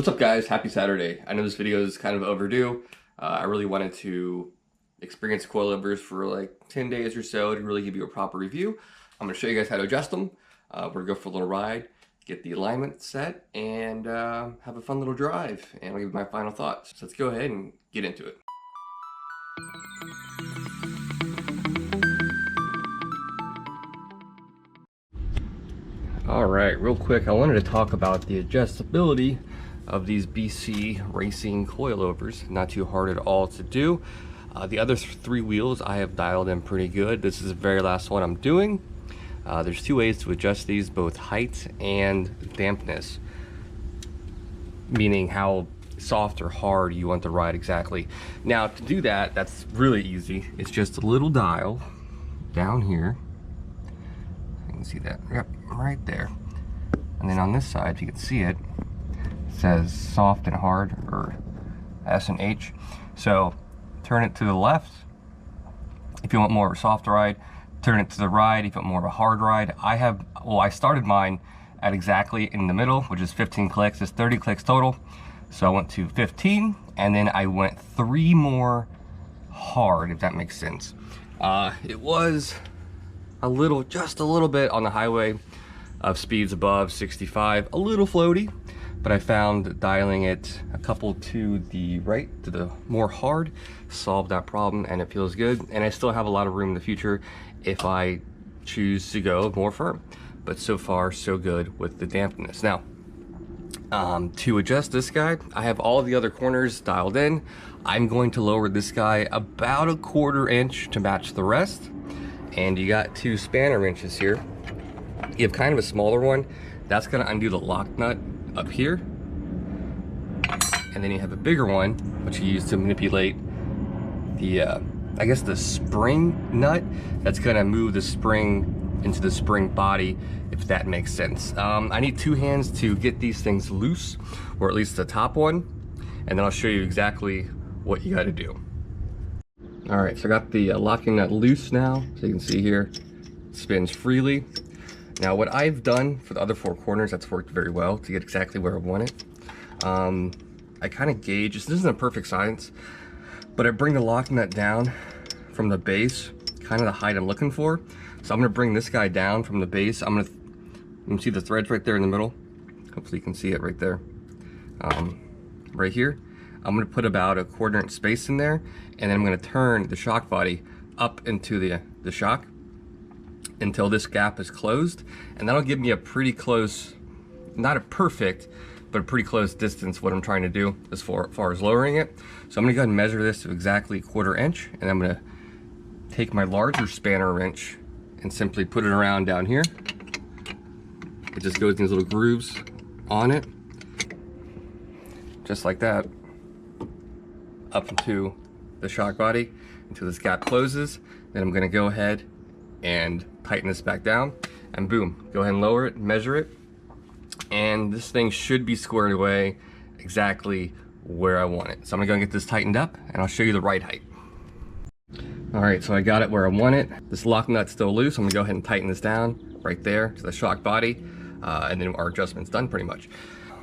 What's up guys, happy Saturday. I know this video is kind of overdue. I really wanted to experience coilovers for like 10 days or so to really give you a proper review. I'm going to show you guys how to adjust them. We're going to go for a little ride, get the alignment set, and have a fun little drive. And I'll give you my final thoughts. So let's go ahead and get into it. Alright, real quick, I wanted to talk about the adjustability of these BC Racing coilovers. Not too hard at all to do. The other three wheels I have dialed in pretty good. This is the very last one I'm doing. There's two ways to adjust these, both height and dampness, meaning how soft or hard you want the ride exactly. Now to do that, that's really easy. It's just a little dial down here. You can see that, yep, right there. And then on this side, if you can see it, says soft and hard, or S and H. So turn it to the left if you want more of a soft ride, turn it to the right if you want more of a hard ride. I started mine at exactly in the middle, which is 15 clicks. It's 30 clicks total. So I went to 15 and then I went 3 more hard, if that makes sense. It was just a little bit on the highway of speeds above 65, a little floaty, but I found dialing it a couple to the right, to the more hard, solved that problem, and it feels good. And I still have a lot of room in the future if I choose to go more firm. But so far, so good with the dampness. Now, to adjust this guy, I have all the other corners dialed in. I'm going to lower this guy about 1/4 inch to match the rest. And you got 2 spanner wrenches here. You have kind of a smaller one. That's gonna undo the lock nut up here. And then you have a bigger one, which you use to manipulate the, I guess the spring nut. That's gonna move the spring into the spring body, if that makes sense. I need 2 hands to get these things loose, or at least the top one. And then I'll show you exactly what you gotta do. All right, so I got the locking nut loose now. So you can see here, it spins freely. Now what I've done for the other 4 corners, that's worked very well to get exactly where I want it. I kind of gauge, this isn't a perfect science, but I bring the lock nut down from the base, kind of the height I'm looking for. So I'm gonna bring this guy down from the base. You can see the threads right there in the middle. Hopefully you can see it right there. Right here. I'm gonna put about 1/4 inch space in there, and then I'm gonna turn the shock body up into the shock until this gap is closed, and that'll give me a pretty close, not a perfect, but a pretty close distance what I'm trying to do as far as lowering it. So I'm gonna go ahead and measure this to exactly 1/4 inch, and I'm gonna take my larger spanner wrench and simply put it around down here. It just goes in these little grooves on it, just like that, up into the shock body until this gap closes. Then I'm gonna go ahead and tighten this back down, and boom, go ahead and lower it, measure it, and this thing should be squared away exactly where I want it. So I'm gonna go and get this tightened up, and I'll show you the right height. All right, so I got it where I want it. This lock nut's still loose. I'm gonna go ahead and tighten this down right there to the shock body, and then our adjustment's done pretty much.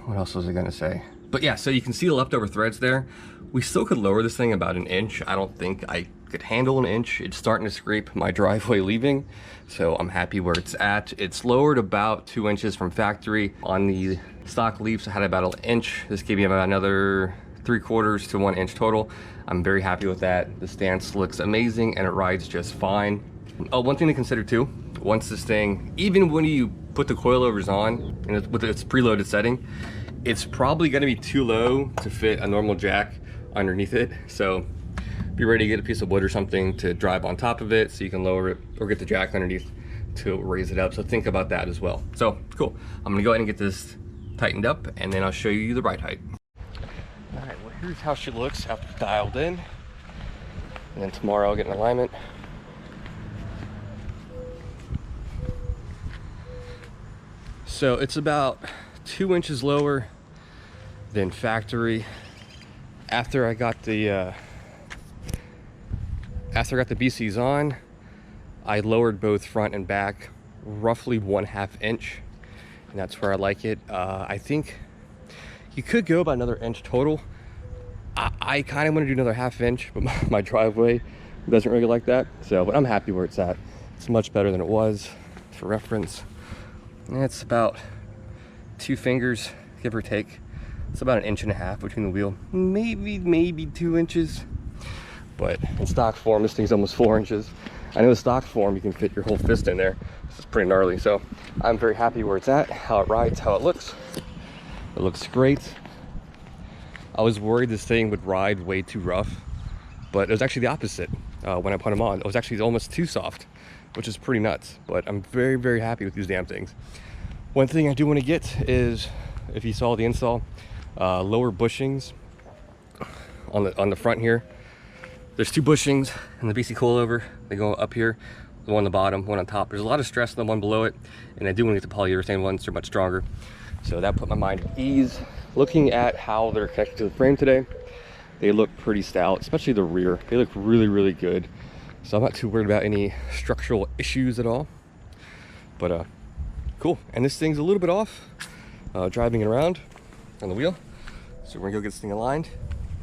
What else was I gonna say? But yeah, so you can see the leftover threads there. We still could lower this thing about 1 inch. I don't think I could handle 1 inch. It's starting to scrape my driveway leaving, so I'm happy where it's at. It's lowered about 2 inches from factory. On the stock leaves, I had about 1 inch. This gave me about another 3/4 to 1 inch total. I'm very happy with that. The stance looks amazing and it rides just fine. Oh, one thing to consider too, once this thing, even when you put the coilovers on and with its preloaded setting, it's probably gonna be too low to fit a normal jack underneath it. So be ready to get a piece of wood or something to drive on top of it so you can lower it, or get the jack underneath to raise it up. So think about that as well. So cool, I'm gonna go ahead and get this tightened up, and then I'll show you the right height. All right, well here's how she looks after dialed in. And then tomorrow I'll get an alignment. So it's about 2 inches lower than factory. After I got the BCs on, I lowered both front and back roughly 1/2 inch, and that's where I like it. I think You could go about another inch total. I kind of want to do another ½ inch, but my driveway doesn't really like that. So, but I'm happy where it's at. It's much better than it was. For reference, and it's about 2 fingers, give or take. It's about 1.5 inches between the wheel, maybe 2 inches. But in stock form, this thing's almost 4 inches. I know the stock form, you can fit your whole fist in there. This is pretty gnarly. So I'm very happy where it's at, how it rides, how it looks. It looks great. I was worried this thing would ride way too rough, but it was actually the opposite. When I put them on, it was actually almost too soft, which is pretty nuts. But I'm very happy with these damn things. One thing I do want to get is, if you saw the install, lower bushings on the front here. There's 2 bushings in the BC coilover. They go up here, the one on the bottom, one on top. There's a lot of stress on the one below it, and I do want to get the polyurethane ones. They're much stronger. So that put my mind at ease. Looking at how they're connected to the frame today, they look pretty stout, especially the rear. They look really good. So I'm not too worried about any structural issues at all. But cool. And this thing's a little bit off, driving it around on the wheel. So we're gonna go get this thing aligned,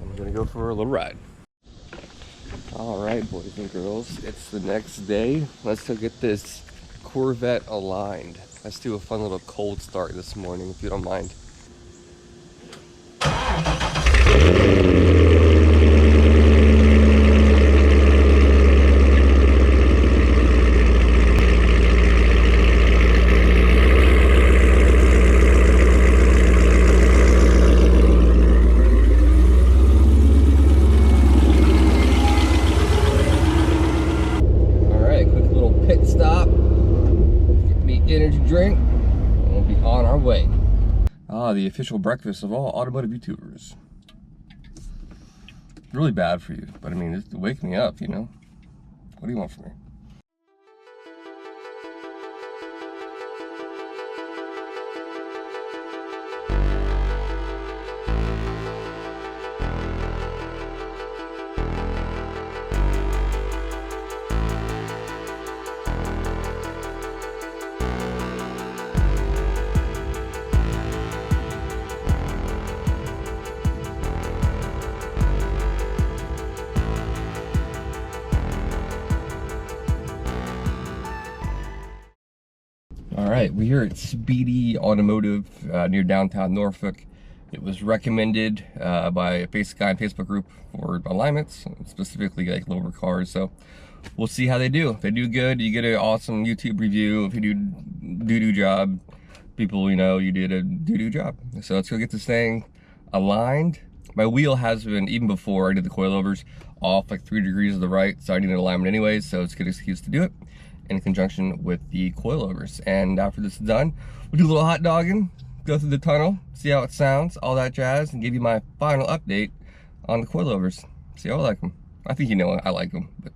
and we're gonna go for a little ride. All right, boys and girls, it's the next day. Let's go get this Corvette aligned. Let's do a fun little cold start this morning, if you don't mind. Drink, and we'll be on our way. The official breakfast of all automotive YouTubers. Really bad for you, but I mean, just to wake me up, you know? What do you want from me? All right, we're here at Speedy Automotive near downtown Norfolk. It was recommended by a guy in Facebook group for alignments, specifically like lower cars. So we'll see how they do. If they do good, you get an awesome YouTube review. If you do doo-doo job, people, you know, you did a doo-doo job. So let's go get this thing aligned. My wheel has been, even before I did the coilovers, off like 3 degrees to the right, so I need an alignment anyways, so it's a good excuse to do it in conjunction with the coilovers. And after this is done, we'll do a little hot dogging, go through the tunnel, see how it sounds, all that jazz, and give you my final update on the coilovers. See how I like them. I think you know I like them, but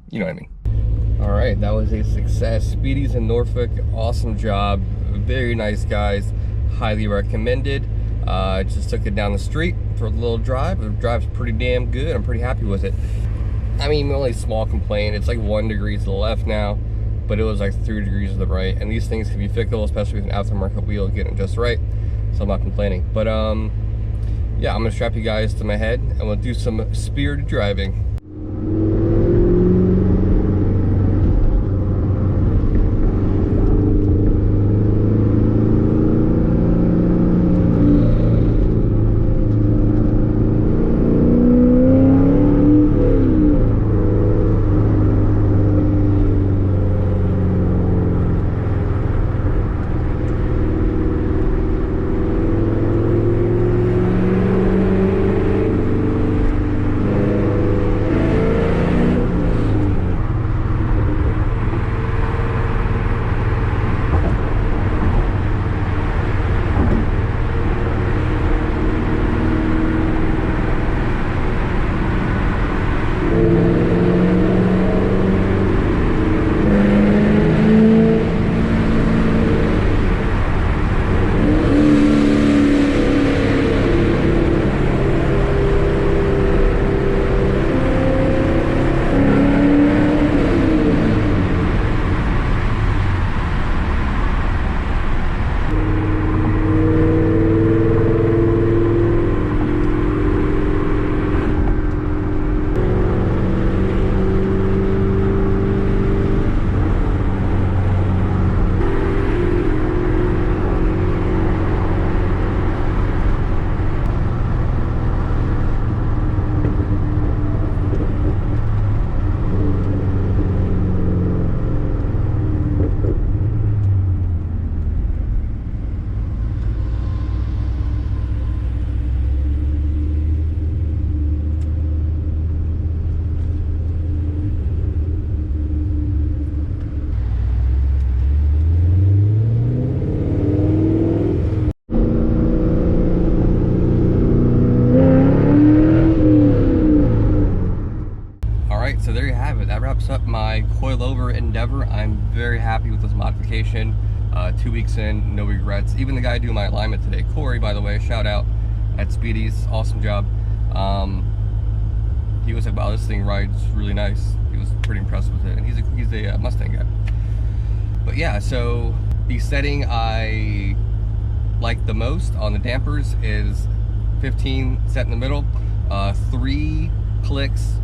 you know what I mean. All right, that was a success. Speedy's in Norfolk, awesome job. Very nice guys, highly recommended. Just took it down the street for a little drive. The drive's pretty damn good. I'm pretty happy with it. I mean, only small complaint. It's like 1 degree to the left now, but it was like 3 degrees to the right. And these things can be fickle, especially with an aftermarket wheel, getting it just right. So I'm not complaining. But yeah, I'm gonna strap you guys to my head and we'll do some spirited driving. wraps up my coilover endeavor. I'm very happy with this modification. 2 weeks in, no regrets. Even the guy doing my alignment today, Corey, by the way, shout out at Speedy's, awesome job. He was like, wow, this thing rides really nice. He was pretty impressed with it, and he's a Mustang guy. But yeah, so the setting I like the most on the dampers is 15 set in the middle, 3 clicks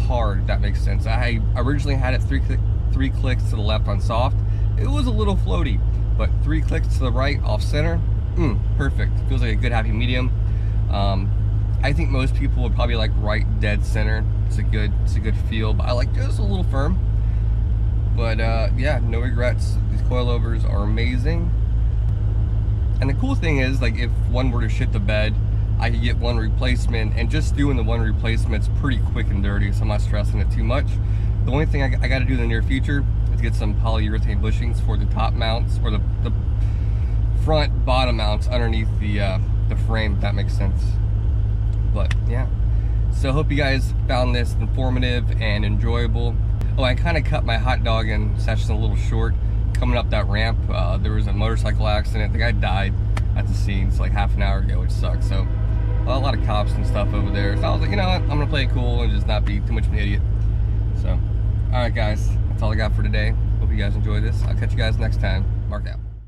hard, if that makes sense. I originally had it 3 clicks to the left on soft. It was a little floaty, but 3 clicks to the right off center, perfect. Feels like a good happy medium. I think most people would probably like right dead center. It's a good feel, but I like just a little firm. But yeah, no regrets. These coilovers are amazing. And the cool thing is, like, if one were to shit the bed, I could get one replacement, and just doing the one replacement's pretty quick and dirty, so I'm not stressing it too much. The only thing I got to do in the near future is get some polyurethane bushings for the top mounts, or the front bottom mounts underneath the frame, if that makes sense. But yeah, so hope you guys found this informative and enjoyable. Oh, I kind of cut my hot dogging session a little short coming up that ramp. There was a motorcycle accident. The guy died at the scene, so like half an hour ago, which sucks. So a lot of cops and stuff over there. So I was like, you know what, I'm gonna play it cool and just not be too much of an idiot. So all right guys, that's all I got for today. Hope you guys enjoy this. I'll catch you guys next time. Mark out.